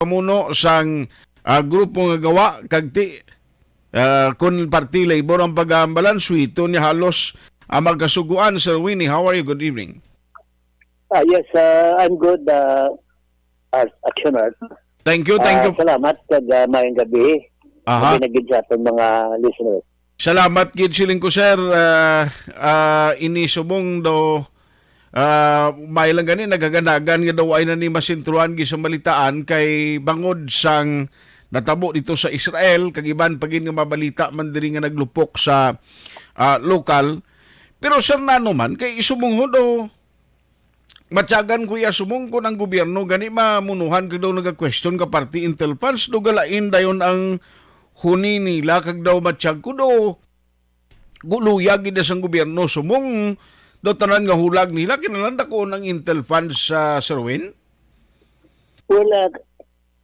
pamuno sang grupo nga gawa kagti kun Party Labor ang pag-aambalan suito ni halos magkasuguan. Sir Winnie, how are you? Good evening. Yes, I'm good, Actioner. Thank you. Salamat kag mayang gabi. Aha. Pinagid sa atong mga listeners. Salamat gid siling ko, sir. Inisubong do may lang gani nagaganagan nga daw ay na ni masintruan gi sa malitaan kay bangod sang natabo dito sa Israel kag iban pagin nga mabalita man diri nga naglupok sa lokal. Pero sir nano man kay isubong do matyagan kuya sumong ko ng gobyerno gani mamunuhan kag daw naga-question ka party intel funds do galain dayon ang huni nila kag daw matsyag ko do guluyag gid sang gobyerno sumong do tanan nga hulag nila kinahanglan ko ng intel funds sa Sir-Win? Well,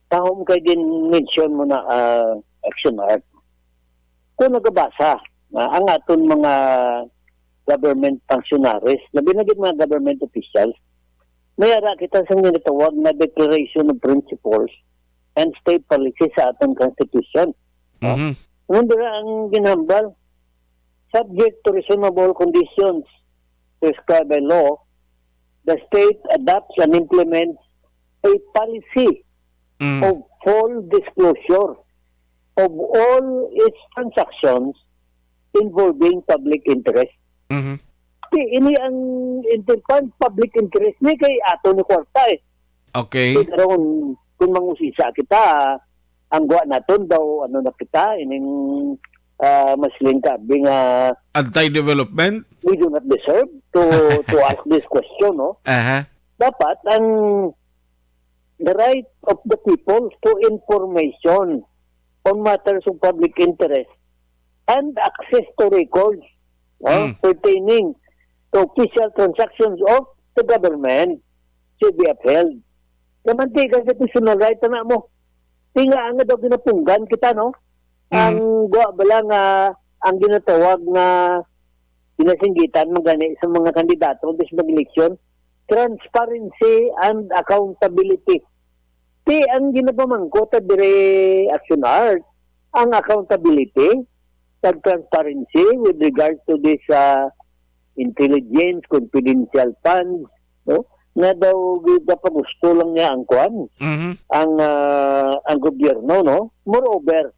tahom kay din mention mo na Action Art. Kung nagabasa ang aton mga government functionaries, labi na gid mga government officials, mayara kita sa ginatawag na Declaration of Principles and State Policy sa aton Constitution. Mhm. Nandira ang ginhambal, subject to reasonable conditions prescribed by law, the state adopts and implements a policy of full disclosure of all its transactions involving public interest. Mhm. Ini ang public interest ni kay ato ni kwarta eh. Okay. Karon kung mangusisa kita, ang guwa naton daw ano na kita ining masling kabing Anti-development? we do not deserve to ask this question, no? Aha. Dapat ang the right of the people to information on matters of public interest and access to records pertaining to official transactions of the government should be upheld. Namanti kasi personal right na mo. Tinga ang daw ginapunggan kita, no? Ang guwa bala nga ang ginatawag nga pinasinggitan magani sa mga kandidato sa mag-eleksyon, transparency and accountability. Ti ang ginapamangkot at dire Action Art, ang accountability at transparency with regards to this intelligence, confidential funds, no? Na daw dapat gusto lang niya ang kwan, ang gobyerno, no? Moreover,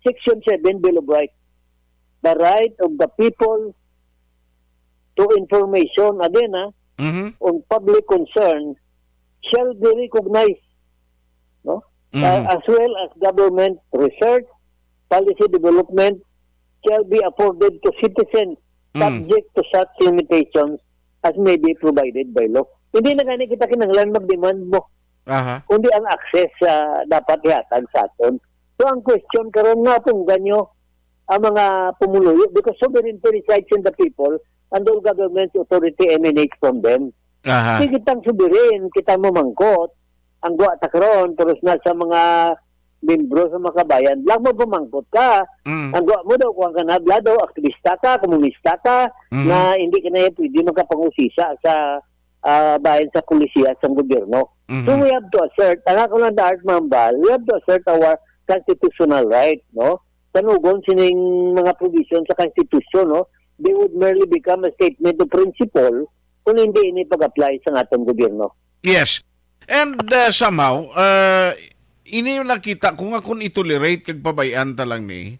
Section 7 Bill of Rights, the right of the people to information, again, on public concern shall be recognized, no? As well as government research, policy development shall be afforded to citizens subject to such limitations as may be provided by law. Hindi na gani kita kinahanglan mag-demand mo. Kundi ang access dapat ihatag sa aton. So ang question karon nga kung ganyo ang mga pumuluyo because sovereignty resides in the people and all government authority emanates from them. Kasi kitang sovereign, kita mamangkot, ang guwa ta karon pero sa mga membro sa mga kabayan, lang mo bumangkot ka. Ang guwa mo daw kung kanabla daw, aktivista ka, komunista ka, na hindi ka na pwede magkapangusisa sa bayan sa polisiya sa gobyerno. So we have to assert, ang ako lang Art Mambal, we have to assert our constitutional right, no? Tanugon sining mga provision sa Constitution, no? They would merely become a statement of principle kung hindi ini pag-apply sa atong gobyerno. Yes. And somehow, ini yung nakita, kung akong itolerate kag pabayan talang ni,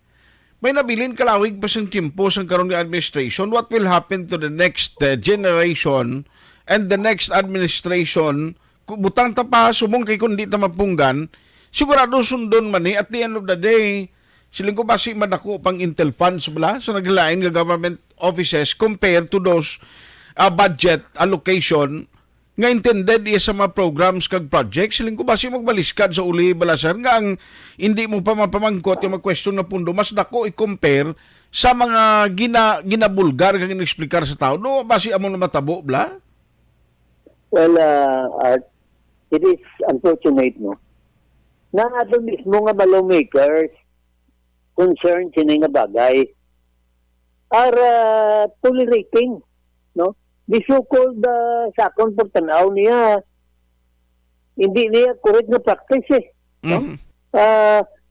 may nabilin kalawig pa siyang timpo sa karon nga administration, what will happen to the next generation and the next administration, butang ta pa, sumong kay kung di ta mapunggan, sigurado sundon man at the end of the day, siling ko basi madako pang intel funds bala sa naglain nga government offices compared to those budget allocation nga intended sa mga programs kag projects. Siling ko basi magbaliskad sa uli balasar nga ang hindi mo pa mapamangkot yung mag-question na pundo mas dako i-compare sa mga ginabulgar kag inexplikar sa tao. No, basi among na matabo bla? Well, Art, it is unfortunate, no? Na ato mismo nga lawmakers concerned sini nga bagay are tolerating, no? The so-called sakon pagtanaw niya, hindi niya correct na practice eh. no? Mhm.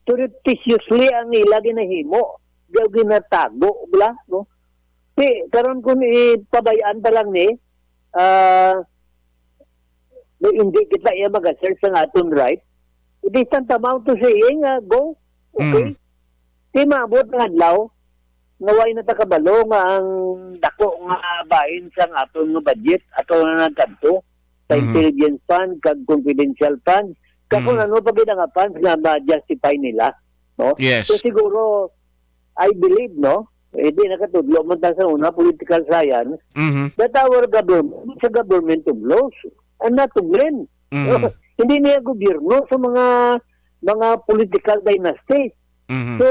Surreptitiously ang ila ginahimo, diyaw ginatago, bla, no? Karon kung ipabayaan pa lang ni, hindi kita iya mag-assert sa aton right, it is tantamount to saying, go, okay? Di maabot ng adlaw, naway na takabalo nga ang dako nga bahin sa aton nga budget, ato na nagkanto, sa intelligence fund, kag confidential fund, kung ano pa nga funds nga ma-justify nila, no? Yes. So siguro, I believe, no, hindi nakatudlo man ta sa una, political science, that our government is a government of laws and not to blame. Hindi niya gobyerno sa mga political dynasty. So,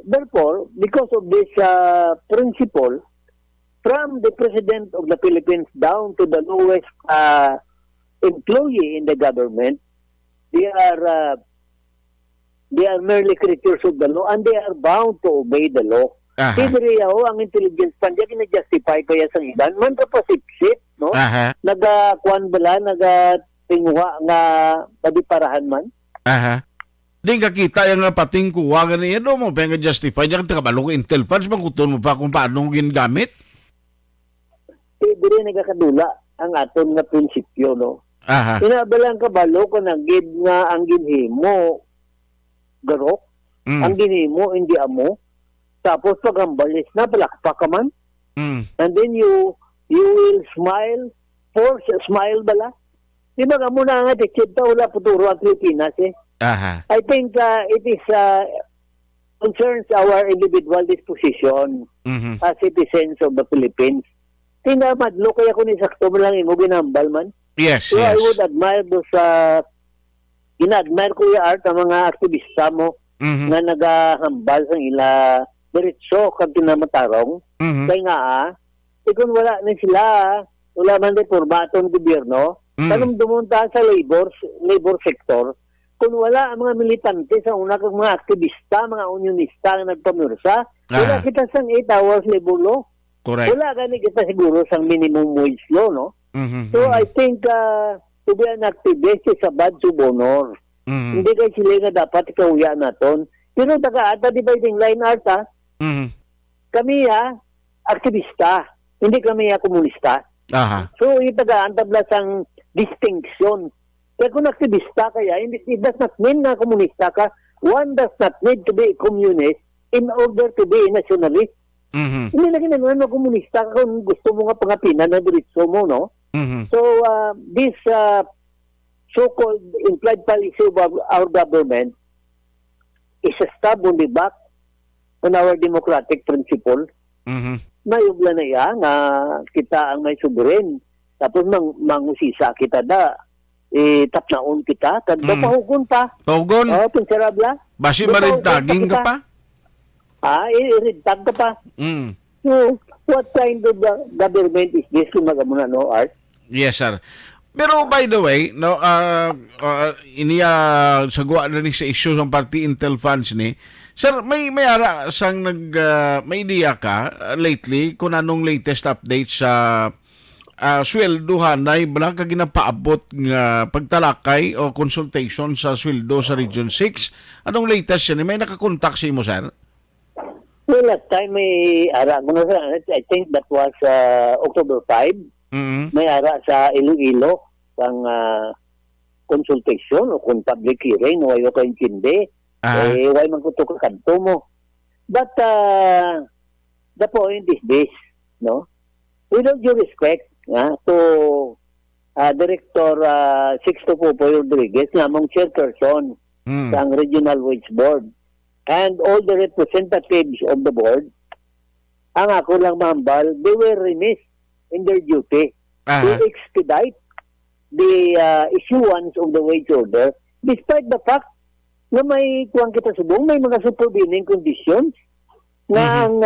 therefore, because of this principle, from the President of the Philippines down to the lowest employee in the government, they are merely creatures of the law and they are bound to obey the law. Hindi ang intelligence fund, yan na-justify kaya sa iban. Man ka pasipsip, no? Nagakuan bala, nagatingwa nga padiparahan man. Di ka kita yung pating kuwagan niya do mo, pa nga justify niya kang kabalo ko intel funds, magkuton mo pa kung paano ginagamit? Hindi rin nagkakadula ang aton nga prinsipyo, no? Inabalang kabalo ko ng gid nga ang ginhimo garok, ang ginhimo hindi amo, tapos pag ambalis na palakpak ka man, and then you will smile, force smile bala. Di ba mo na nga tikita wala puturo ang Pilipinas eh. I think it is concerns our individual disposition as citizens of the Philippines. Tingnan madlo kaya kung isakto mo lang imo ginambal man. Yes, So yes. I would admire those ina-admire ko yung art ang mga aktivista mo na nagahambal sa ila diretso kag tinamatarong. Kaya nga kung wala na sila, wala man din formatong gobyerno, tanong dumunta sa labor sector, kung wala ang mga militante sa una kag mga aktivista, mga unionista na nagpamursa, wala kita sang 8 hours labor law. Correct. Wala gani kita siguro sang minimum wage law, no? So I think to be an activist is a badge of honor. Hindi kay sila nga dapat ikauya naton. Pero taga-ata dividing line art kami aktivista, hindi kami komunista. So itaga-antabla sang distinction. Kaya kung aktivista kaya, it does not mean na komunista ka. One does not need to be a communist in order to be a nationalist. Hindi na kinagano na komunista ka kung gusto mo nga pangapinan na diritso mo, no? So, this so-called implied policy of our government is a stab on the back on our democratic principle. Mayugla na iya nga kita ang may suburin. Tapos mangusisa kita da. Tapnaon kita. Kadto pahugon pa. Pahugon? Pinsarabla. Basi marintaging ka pa? Irintag ka pa. So, what kind of government is this kung magamuna, no, Art? Yes, sir. Pero by the way, no, iniya sagwa na ni sa issue ng party intel funds ni. Sir, may ara sang may idea ka lately kung anong latest update sa sweldohan na ibala ka ginapaabot nga pagtalakay o consultation sa sweldo sa Region 6. Anong latest yan? May nakakontak sa imo, sir? Well, last time may ara, I think that was October 5. May ara sa Iloilo pang consultation o kung public hearing o ayo kayong kindi. Why man kuto ka kanto mo. But the point is this, no? With all due respect to Director Sixto Popoy Rodriguez nga mong chairperson sa Regional Wage Board and all the representatives of the board, ang ako lang mahambal, they were remiss in their duty to expedite the issuance of the wage order despite the fact na may kuwang kita subong, may mga supervening conditions na ang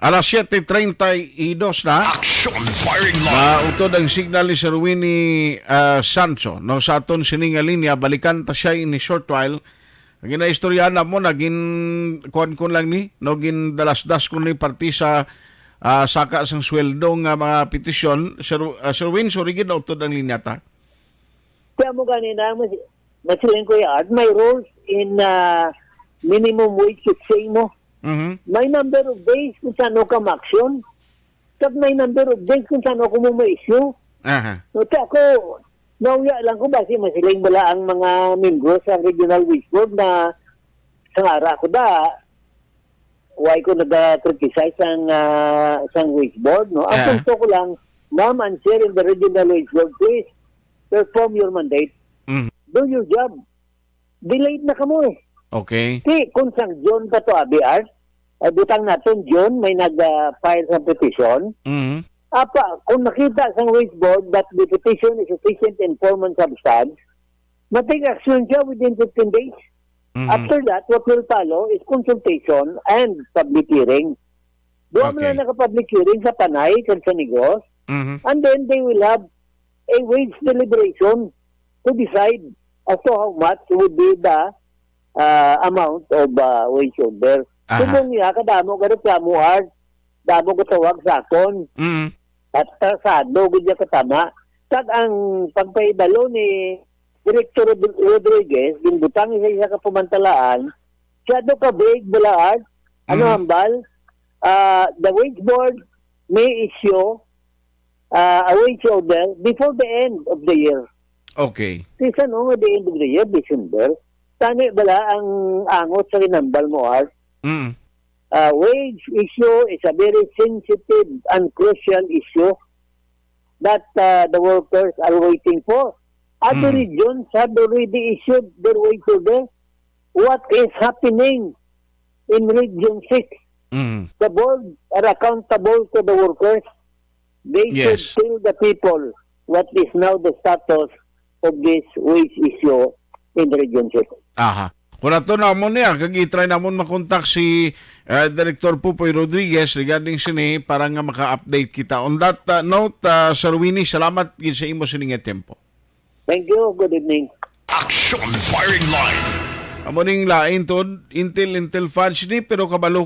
Alas 7:32 na. Action firing line. Utod ang signal ni Sir Winnie Sancho. No, sa aton sininga linya, balikan ta siya in a short while. Ginaistorya na mo, naging kuwan ko lang ni, no, gin dalas-das ko ni parti sa saka sang sweldo nga mga petisyon. Sir Win, sorry gid utod ang linya ta. Kaya mo ganina, masiling ko yan, may rules in minimum wage fixing mo. May number of days kung saan ka ma-action. Kag may number of days kung saan ako mo ma-issue. So, ako, nauya lang ko ba si masiling bala ang mga membro sa Regional Wage Board na sa ara ko da, why ko nag-criticize ang Wage Board, no? Ang punto ko lang, ma'am and sir in the Regional Wage Board, please perform your mandate. Do your job. Delayed na kamo eh. Okay. Si, kung sang John pa to ABR, butang natin John, may nag-file sa petition. Apa, kung nakita sa Wage Board that the petition is sufficient in form and substance, matake action siya within 15 days. After that, what will follow is consultation and public hearing. Doon Okay. na naka-public hearing sa Panay, sa Negros, and then they will have a wage deliberation to decide as to how much would be the amount of wage order. So kung niya, kadamo ka reklamo hard, damo ko tawag sa akon, at tasado, gudya katama. Kag ang pagpaibalo ni Director Rodriguez, ginbutang isa ka pumantalaan, siya do ka big bulaad, ano hambal, the wage board may issue a wage order before the end of the year. Okay. Sisa no, at the end of the year, December, tani bala ang angot sa rinambal mo, Art. Wage issue is a very sensitive and crucial issue that the workers are waiting for. Other regions have already issued their wage order. What is happening in Region 6? The board are accountable to the workers. They should Yes. tell the people what is now the status of this wage issue in Region 6. Kung nato na mo niya, kag i-try na mo makontak si Director Pupoy Rodriguez regarding sini para nga maka-update kita. On that note, Sir Winnie, salamat gid sa imo sining tempo. Thank you. Good evening. Action firing line. Amo ning lain to Intel Fudge ni pero kabalo